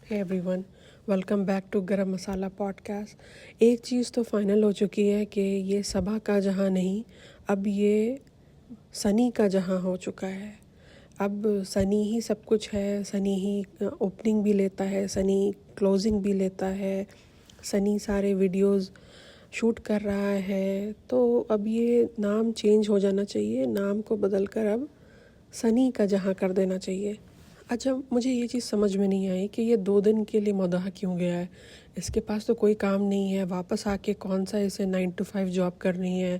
Hey everyone, welcome back to Garam Masala podcast. एक चीज़ तो final हो चुकी है कि ये सबा का जहां नहीं, अब ये सनी का जहां हो चुका है। अब सनी ही सब कुछ है, सनी ही ओपनिंग भी लेता है, सनी क्लोजिंग भी लेता है, सनी सारे वीडियोस शूट कर रहा है। तो अब ये नाम चेंज हो जाना चाहिए, नाम को बदलकर अब सनी का जहां कर देना चाहिए। अच्छा, मुझे ये चीज़ समझ में नहीं आई कि ये 2 दिन के लिए मौदाह क्यों गया है। इसके पास तो कोई काम नहीं है, वापस आके कौन सा इसे 9 to 5 जॉब करनी है।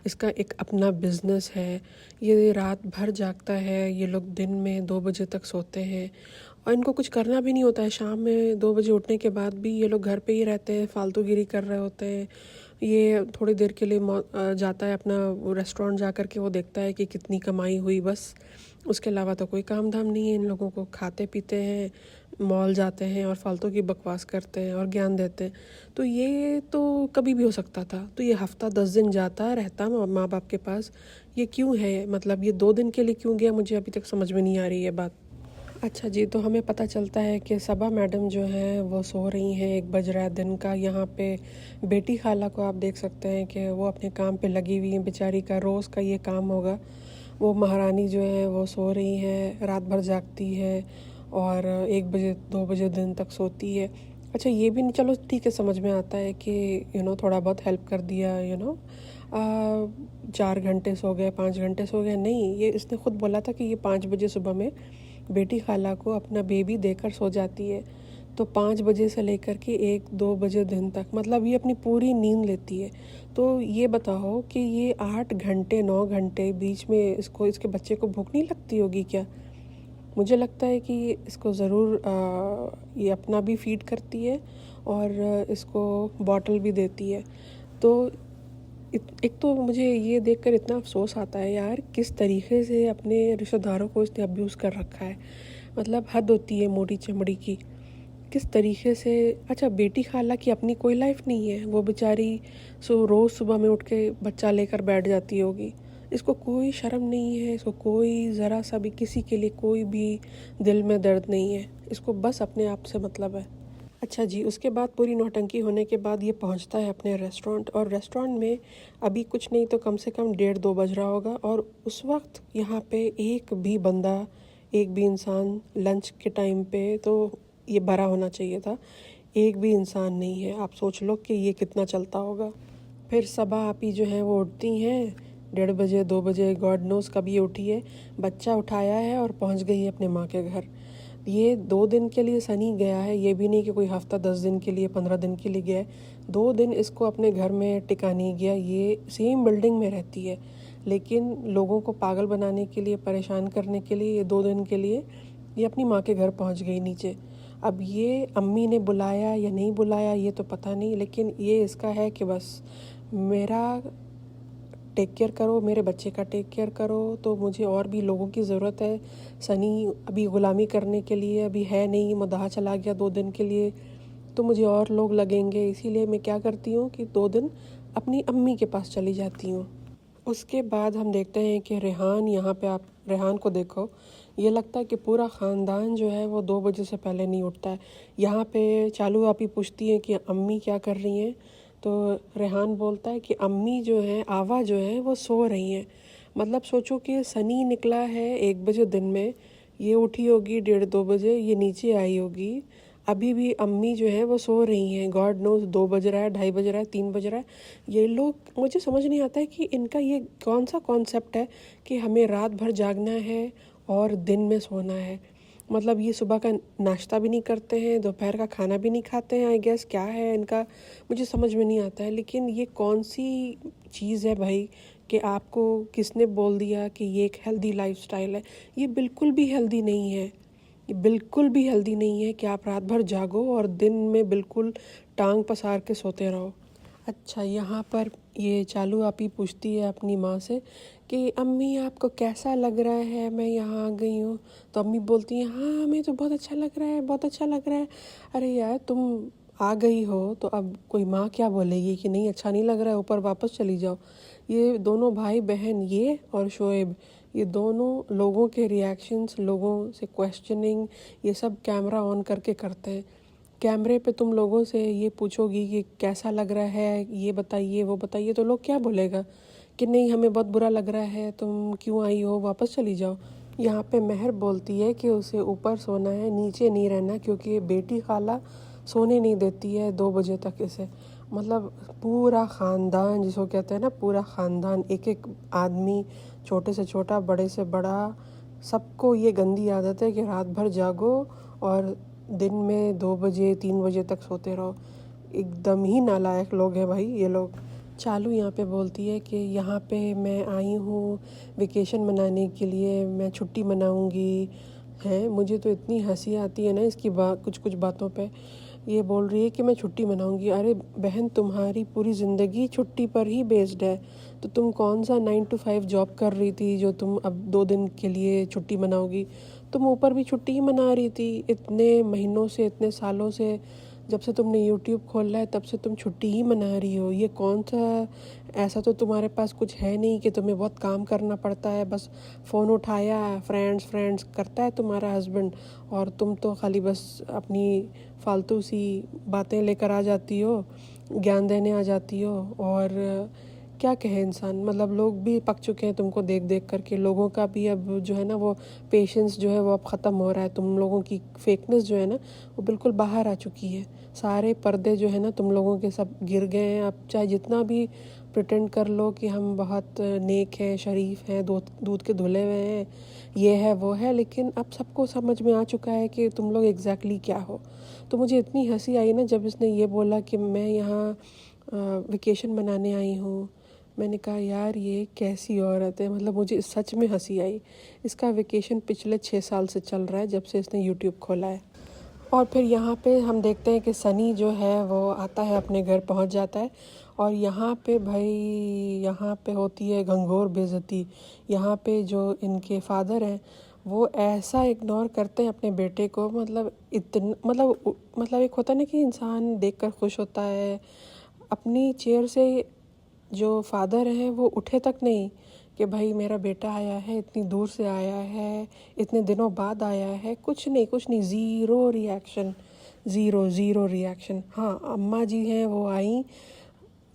इसका एक अपना बिजनेस है, ये रात भर जागता है, ये लोग दिन में 2 बजे तक सोते हैं और इनको कुछ करना भी नहीं होता है। शाम में 2 बजे उठने के बाद भी ये लोग घर पे ही रहते हैं, फालतूगिरी कर रहे होते हैं। ये थोड़ी देर के लिए जाता है अपना रेस्टोरेंट जा कर के, वो देखता है कि कितनी कमाई हुई, बस उसके अलावा तो कोई काम धाम नहीं है इन लोगों को। खाते पीते हैं, मॉल जाते हैं और फालतू की बकवास करते हैं और ज्ञान देते हैं। तो ये तो कभी भी हो सकता था, तो ये हफ्ता 10 दिन जाता रहता माँ बाप के पास, ये क्यों है? मतलब ये 2 दिन के लिए क्यों गया, मुझे अभी तक समझ में नहीं आ रही है बात। अच्छा जी, तो हमें पता चलता है कि सबा मैडम जो हैं वो सो रही हैं, 1 बज रहा है दिन का। यहाँ पे बेटी खाला को आप देख सकते हैं कि वो अपने काम पे लगी हुई हैं। बेचारी का रोज़ का ये काम होगा। वो महारानी जो है वो सो रही है, रात भर जागती है और 1 बजे 2 बजे दिन तक सोती है। अच्छा, ये भी नहीं, चलो ठीक है, समझ में आता है कि थोड़ा बहुत हेल्प कर दिया, 4 घंटे सो गए, 5 घंटे सो गए। नहीं, ये इसने खुद बोला था कि ये 5 बजे सुबह में बेटी खाला को अपना बेबी देकर सो जाती है। तो 5 बजे से लेकर के 1-2 बजे दिन तक, मतलब ये अपनी पूरी नींद लेती है। तो ये बताओ कि ये 8 घंटे 9 घंटे बीच में इसको, इसके बच्चे को भूख नहीं लगती होगी क्या? मुझे लगता है कि इसको ज़रूर ये अपना भी फीड करती है और इसको बॉटल भी देती है। तो एक तो मुझे ये देखकर इतना अफसोस आता है यार, किस तरीके से अपने रिश्तेदारों को इसने अब्यूज़ कर रखा है। मतलब हद होती है मोटी चमड़ी की, किस तरीके से। अच्छा, बेटी खाला की अपनी कोई लाइफ नहीं है, वो बेचारी रोज़ सुबह में उठ के बच्चा लेकर बैठ जाती होगी। इसको कोई शर्म नहीं है, इसको कोई ज़रा सा भी किसी के लिए कोई भी दिल में दर्द नहीं है। इसको बस अपने आप से मतलब है। अच्छा जी, उसके बाद पूरी नौटंकी होने के बाद ये पहुंचता है अपने रेस्टोरेंट, और रेस्टोरेंट में अभी कुछ नहीं तो कम से कम 1:30-2 बज रहा होगा। और उस वक्त यहाँ पे एक भी बंदा, एक भी इंसान लंच के टाइम पे तो ये भरा होना चाहिए था, एक भी इंसान नहीं है। आप सोच लो कि ये कितना चलता होगा। फिर सबा आपी जो हैं वो उठती हैं 1:30 बजे 2 बजे, गॉड नोस कब ये उठी है। बच्चा उठाया है और पहुंच गई है अपने माँ के घर। ये 2 दिन के लिए सनी गया है, ये भी नहीं कि कोई हफ्ता 10 दिन के लिए 15 दिन के लिए गया है। 2 दिन इसको अपने घर में टिका नहीं गया। ये सेम बिल्डिंग में रहती है, लेकिन लोगों को पागल बनाने के लिए, परेशान करने के लिए, ये 2 दिन के लिए ये अपनी माँ के घर पहुँच गई नीचे। अब ये अम्मी ने बुलाया या नहीं बुलाया ये तो पता नहीं, लेकिन ये इसका है कि बस मेरा टेक केयर करो, मेरे बच्चे का टेक केयर करो। तो मुझे और भी लोगों की ज़रूरत है। सनी अभी ग़ुलामी करने के लिए अभी है नहीं, मदाह चला गया 2 दिन के लिए, तो मुझे और लोग लगेंगे। इसीलिए मैं क्या करती हूँ कि 2 दिन अपनी अम्मी के पास चली जाती हूँ। उसके बाद हम देखते हैं कि रेहान, यहाँ पे आप रेहान को देखो, ये लगता है कि पूरा ख़ानदान जो है वो 2 बजे से पहले नहीं उठता है। यहाँ पे चालू आपी पूछती हैं कि अम्मी क्या कर रही हैं, तो रेहान बोलता है कि अम्मी जो है, आवा जो है वो सो रही हैं। मतलब सोचो कि सनी निकला है 1 बजे दिन में, ये उठी होगी 1:30-2 बजे, ये नीचे आई होगी, अभी भी अम्मी जो है वो सो रही हैं। गॉड नोज 2 बज रहा है, 2:30 बज रहा है, 3 बज रहा है। ये लोग, मुझे समझ नहीं आता है कि इनका ये कौन सा कॉन्सेप्ट है कि हमें रात भर जागना है और दिन में सोना है। मतलब ये सुबह का नाश्ता भी नहीं करते हैं, दोपहर का खाना भी नहीं खाते हैं। आई गेस क्या है इनका, मुझे समझ में नहीं आता है। लेकिन ये कौन सी चीज़ है भाई कि आपको किसने बोल दिया कि ये एक हेल्दी लाइफस्टाइल है? ये बिल्कुल भी हेल्दी नहीं है, ये बिल्कुल भी हेल्दी नहीं है कि आप रात भर जागो और दिन में बिल्कुल टांग पसार के सोते रहो। अच्छा, यहाँ पर ये चालू आपी पूछती है अपनी माँ से कि अम्मी आपको कैसा लग रहा है, मैं यहाँ आ गई हूँ। तो अम्मी बोलती हैं, हाँ हमें तो बहुत अच्छा लग रहा है, बहुत अच्छा लग रहा है। अरे यार, तुम आ गई हो तो अब कोई माँ क्या बोलेगी कि नहीं अच्छा नहीं लग रहा है, ऊपर वापस चली जाओ। ये दोनों भाई बहन, ये और शोएब, ये दोनों लोगों के रिएक्शंस, लोगों से क्वेश्चनिंग, ये सब कैमरा ऑन करके करते हैं। कैमरे पे तुम लोगों से ये पूछोगी कि कैसा लग रहा है, ये बताइए वो बताइए, तो लोग क्या बोलेगा कि नहीं हमें बहुत बुरा लग रहा है, तुम क्यों आई हो, वापस चली जाओ। यहाँ पे महर बोलती है कि उसे ऊपर सोना है, नीचे नहीं रहना, क्योंकि बेटी खाला सोने नहीं देती है 2 बजे तक इसे। मतलब पूरा ख़ानदान, जिसको कहते हैं ना, पूरा ख़ानदान, एक एक आदमी, छोटे से छोटा, बड़े से बड़ा, सबको ये गंदी आदत है कि रात भर जागो और दिन में 2 बजे 3 बजे तक सोते रहो। एकदम ही नालायक लोग हैं भाई ये लोग। चालू यहाँ पे बोलती है कि यहाँ पे मैं आई हूँ वेकेशन मनाने के लिए, मैं छुट्टी मनाऊँगी। है, मुझे तो इतनी हंसी आती है ना इसकी कुछ कुछ बातों पे। ये बोल रही है कि मैं छुट्टी मनाऊँगी। अरे बहन, तुम्हारी पूरी ज़िंदगी छुट्टी पर ही बेस्ड है, तो तुम कौन सा 9 to 5 जॉब कर रही थी जो तुम अब 2 दिन के लिए छुट्टी मनाओगी? तुम ऊपर भी छुट्टी ही मना रही थी इतने महीनों से, इतने सालों से। जब से तुमने यूट्यूब खोला है तब से तुम छुट्टी ही मना रही हो। ये कौन सा, ऐसा तो तुम्हारे पास कुछ है नहीं कि तुम्हें बहुत काम करना पड़ता है। बस फ़ोन उठाया, फ्रेंड्स फ्रेंड्स करता है तुम्हारा हस्बैंड, और तुम तो खाली बस अपनी फालतू सी बातें लेकर आ जाती हो, ज्ञान देने आ जाती हो। और क्या कहे इंसान, मतलब लोग भी पक चुके हैं तुमको देख देख करके। लोगों का भी अब जो है ना वो पेशेंस जो है वो अब ख़त्म हो रहा है। तुम लोगों की फेकनेस जो है ना वो बिल्कुल बाहर आ चुकी है। सारे पर्दे जो है ना तुम लोगों के सब गिर गए हैं। अब चाहे जितना भी प्रिटेंड कर लो कि हम बहुत नेक हैं, शरीफ हैं, दूध के धुले हुए हैं, ये है वो है, लेकिन अब सबको समझ में आ चुका है कि तुम लोग एग्जैक्टली क्या हो। तो मुझे इतनी हंसी आई ना जब इसने ये बोला कि मैं यहाँ वेकेशन मनाने आई हूँ। मैंने कहा यार ये कैसी औरत है, मतलब मुझे सच में हंसी आई। इसका वेकेशन पिछले 6 साल से चल रहा है, जब से इसने यूट्यूब खोला है। और फिर यहाँ पे हम देखते हैं कि सनी जो है वो आता है, अपने घर पहुँच जाता है, और यहाँ पे भाई, यहाँ पे होती है घंघोर बेइज्जती। यहाँ पे जो इनके फादर हैं वो ऐसा इग्नोर करते हैं अपने बेटे को, मतलब इतना, मतलब एक होता है ना कि इंसान देखकर खुश होता है। अपनी चेयर से जो फादर हैं वो उठे तक नहीं कि भाई मेरा बेटा आया है, इतनी दूर से आया है, इतने दिनों बाद आया है, कुछ नहीं कुछ नहीं, zero reaction, zero zero reaction. हाँ, अम्मा जी हैं वो आई,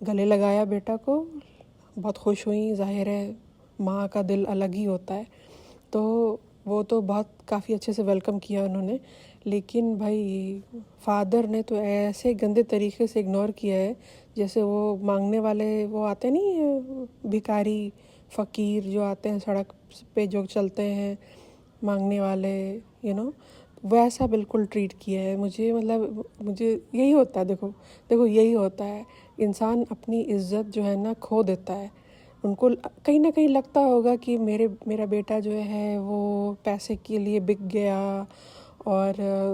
गले लगाया बेटा को, बहुत खुश हुई। ज़ाहिर है माँ का दिल अलग ही होता है, तो वो तो बहुत काफ़ी अच्छे से वेलकम किया उन्होंने। लेकिन भाई फादर ने तो ऐसे गंदे तरीके से इग्नोर किया है, जैसे वो मांगने वाले वो आते नहीं, भिखारी फ़कीर जो आते हैं सड़क पे, जो चलते हैं मांगने वाले, वैसा बिल्कुल ट्रीट किया है मुझे। मतलब मुझे यही होता है, देखो देखो यही होता है, इंसान अपनी इज़्ज़त जो है ना खो देता है। उनको कहीं ना कहीं लगता होगा कि मेरा बेटा जो है वो पैसे के लिए बिक गया और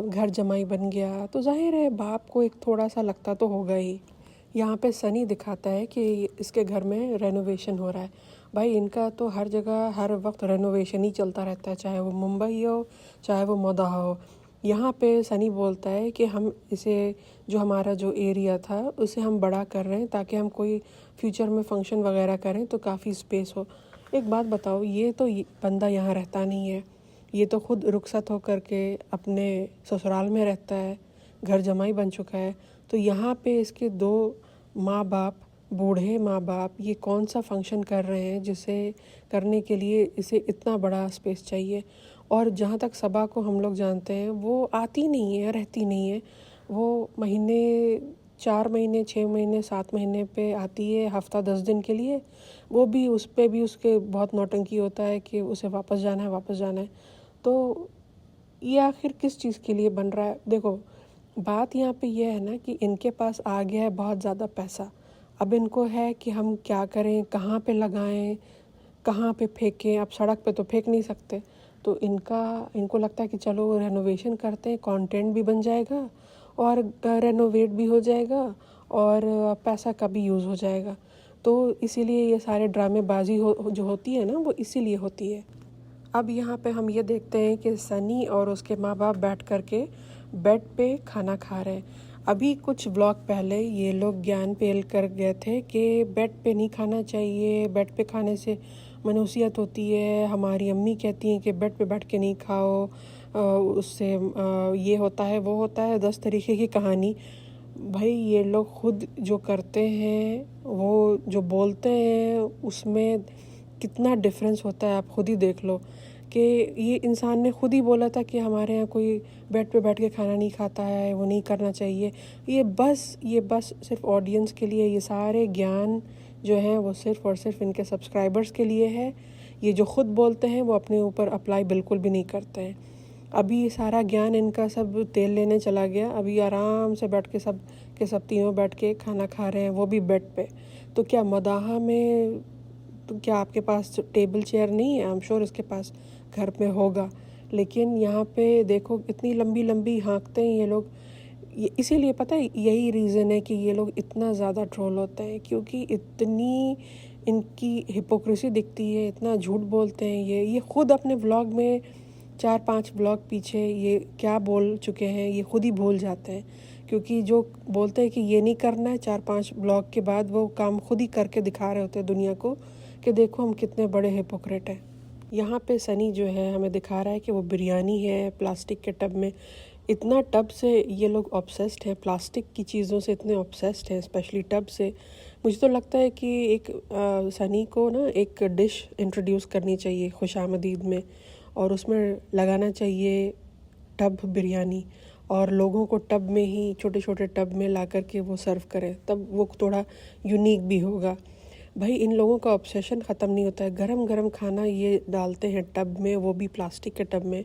घर जमाई बन गया, तो जाहिर है बाप को एक थोड़ा सा लगता तो होगा ही। यहाँ पे सनी दिखाता है कि इसके घर में रेनोवेशन हो रहा है। भाई इनका तो हर जगह हर वक्त रेनोवेशन ही चलता रहता है, चाहे वो मुंबई हो चाहे वो मोदाहा हो। यहाँ पे सनी बोलता है कि हम इसे, जो हमारा जो एरिया था उसे हम बड़ा कर रहे हैं ताकि हम कोई फ्यूचर में फंक्शन वगैरह करें तो काफ़ी स्पेस हो। एक बात बताओ, ये तो बंदा यहाँ रहता नहीं है, ये तो खुद रुखसत होकर के अपने ससुराल में रहता है, घर जमाई बन चुका है। तो यहाँ पे इसके 2 माँ बाप, बूढ़े माँ बाप, ये कौन सा फंक्शन कर रहे हैं जिसे करने के लिए इसे इतना बड़ा स्पेस चाहिए। और जहाँ तक सबा को हम लोग जानते हैं वो आती नहीं है, रहती नहीं है। वो महीने 4 महीने 6 महीने 7 महीने पे आती है, हफ्ता 10 दिन के लिए। वो भी, उस पर भी उसके बहुत नौटंकी होता है कि उसे वापस जाना है, वापस जाना है। तो ये आखिर किस चीज़ के लिए बन रहा है? देखो बात यहाँ पे ये है ना कि इनके पास आ गया है बहुत ज़्यादा पैसा। अब इनको है कि हम क्या करें, कहाँ पे लगाएं, कहाँ पे फेंकें। अब सड़क पे तो फेंक नहीं सकते, तो इनको लगता है कि चलो रेनोवेशन करते हैं, कंटेंट भी बन जाएगा और रेनोवेट भी हो जाएगा और पैसा का भी यूज़ हो जाएगा। तो इसीलिए ये सारे ड्रामेबाजी जो होती है ना वो इसीलिए होती है। अब यहाँ पे हम ये देखते हैं कि सनी और उसके माँ बाप बैठ कर के बेड पे खाना खा रहे हैं। अभी कुछ व्लॉग पहले ये लोग ज्ञान पेल कर गए थे कि बेड पे नहीं खाना चाहिए, बेड पे खाने से मनहूसियत होती है। हमारी अम्मी कहती हैं कि बेड पे बैठ के नहीं खाओ, उससे ये होता है वो होता है, 10 तरीके की कहानी। भाई ये लोग खुद जो करते हैं, वो जो बोलते हैं, उसमें कितना डिफरेंस होता है आप खुद ही देख लो। कि ये इंसान ने खुद ही बोला था कि हमारे यहाँ कोई बेड पे बैठ के खाना नहीं खाता है, वो नहीं करना चाहिए। ये बस सिर्फ ऑडियंस के लिए, ये सारे ज्ञान जो हैं वो सिर्फ और सिर्फ इनके सब्सक्राइबर्स के लिए है। ये जो खुद बोलते हैं वो अपने ऊपर अप्लाई बिल्कुल भी नहीं करते हैं। अभी ये सारा ज्ञान इनका सब तेल लेने चला गया। अभी आराम से बैठ के सब तीनों बैठ के खाना खा रहे हैं, वो भी बेड पे। तो क्या मदाहा में, तो क्या आपके पास टेबल चेयर नहीं है? आई एम श्योर इसके पास घर में होगा। लेकिन यहाँ पे देखो इतनी लंबी लंबी हाँकते हैं ये लोग। ये इसीलिए पता है, यही रीज़न है कि ये लोग इतना ज़्यादा ट्रोल होते हैं, क्योंकि इतनी इनकी हिपोक्रेसी दिखती है, इतना झूठ बोलते हैं। ये खुद अपने व्लॉग में 4-5 व्लॉग पीछे ये क्या बोल चुके हैं ये खुद ही भूल जाते हैं। क्योंकि जो बोलते हैं कि ये नहीं करना है, 4-5 व्लॉग के बाद वो काम खुद ही करके दिखा रहे होते हैं दुनिया को कि देखो हम कितने बड़े हिपोक्रेट हैं। यहाँ पे सनी जो है हमें दिखा रहा है कि वो बिरयानी है प्लास्टिक के टब में। इतना टब से ये लोग ऑब्सेस्ड हैं, प्लास्टिक की चीज़ों से इतने ऑब्सेस्ड हैं, स्पेशली टब से। मुझे तो लगता है कि एक सनी को ना एक डिश इंट्रोड्यूस करनी चाहिए खुशामदीद में, और उसमें लगाना चाहिए टब बिरयानी, और लोगों को टब में ही, छोटे छोटे टब में ला कर के वो सर्व करें, तब वो थोड़ा यूनिक भी होगा। भाई इन लोगों का ऑब्सेशन ख़त्म नहीं होता है। गरम गरम खाना ये डालते हैं टब में, वो भी प्लास्टिक के टब में।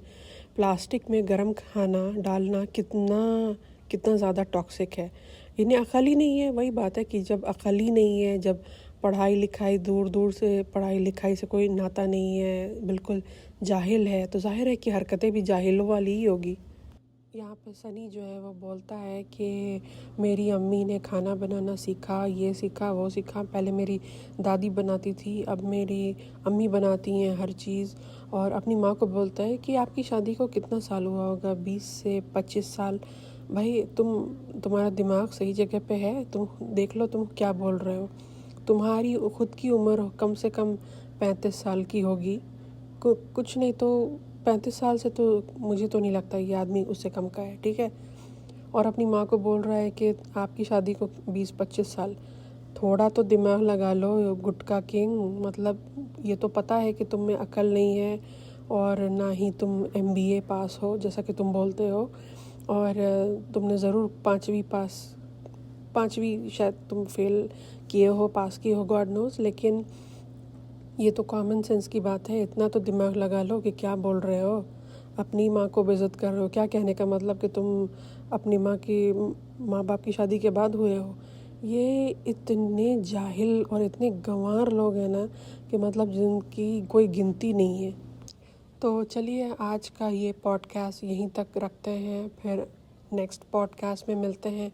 प्लास्टिक में गरम खाना डालना कितना ज़्यादा टॉक्सिक है। इन्हें अकल ही नहीं है। वही बात है कि जब अकल ही नहीं है, जब पढ़ाई लिखाई दूर दूर से, पढ़ाई लिखाई से कोई नाता नहीं है, बिल्कुल जाहिल है, तो जाहिर है कि हरकतें भी जाहिलों वाली ही होगी। यहाँ पे सनी जो है वो बोलता है कि मेरी अम्मी ने खाना बनाना सीखा, ये सीखा वो सीखा। पहले मेरी दादी बनाती थी, अब मेरी अम्मी बनाती हैं हर चीज़। और अपनी माँ को बोलता है कि आपकी शादी को कितना साल हुआ होगा? 20 से 25 साल। भाई तुम्हारा दिमाग सही जगह पे है? तुम देख लो तुम क्या बोल रहे हो। तुम्हारी खुद की उम्र कम से कम 35 साल की होगी, कुछ नहीं तो 35 साल से, तो मुझे तो नहीं लगता ये आदमी उससे कम का है, ठीक है। और अपनी माँ को बोल रहा है कि आपकी शादी को 20-25 साल। थोड़ा तो दिमाग लगा लो गुटका किंग। मतलब ये तो पता है कि तुम में अकल नहीं है, और ना ही तुम MBA पास हो जैसा कि तुम बोलते हो, और तुमने ज़रूर 5वीं शायद तुम फेल किए हो, पास किए हो, गॉड नोज़। लेकिन ये तो कॉमन सेंस की बात है। इतना तो दिमाग लगा लो कि क्या बोल रहे हो। अपनी माँ को बेइज्जत कर रहे हो। क्या कहने का मतलब कि तुम अपनी माँ बाप की शादी के बाद हुए हो। ये इतने जाहिल और इतने गंवार लोग हैं ना, कि मतलब जिनकी कोई गिनती नहीं है। तो चलिए आज का ये पॉडकास्ट यहीं तक रखते हैं, फिर नेक्स्ट पॉडकास्ट में मिलते हैं।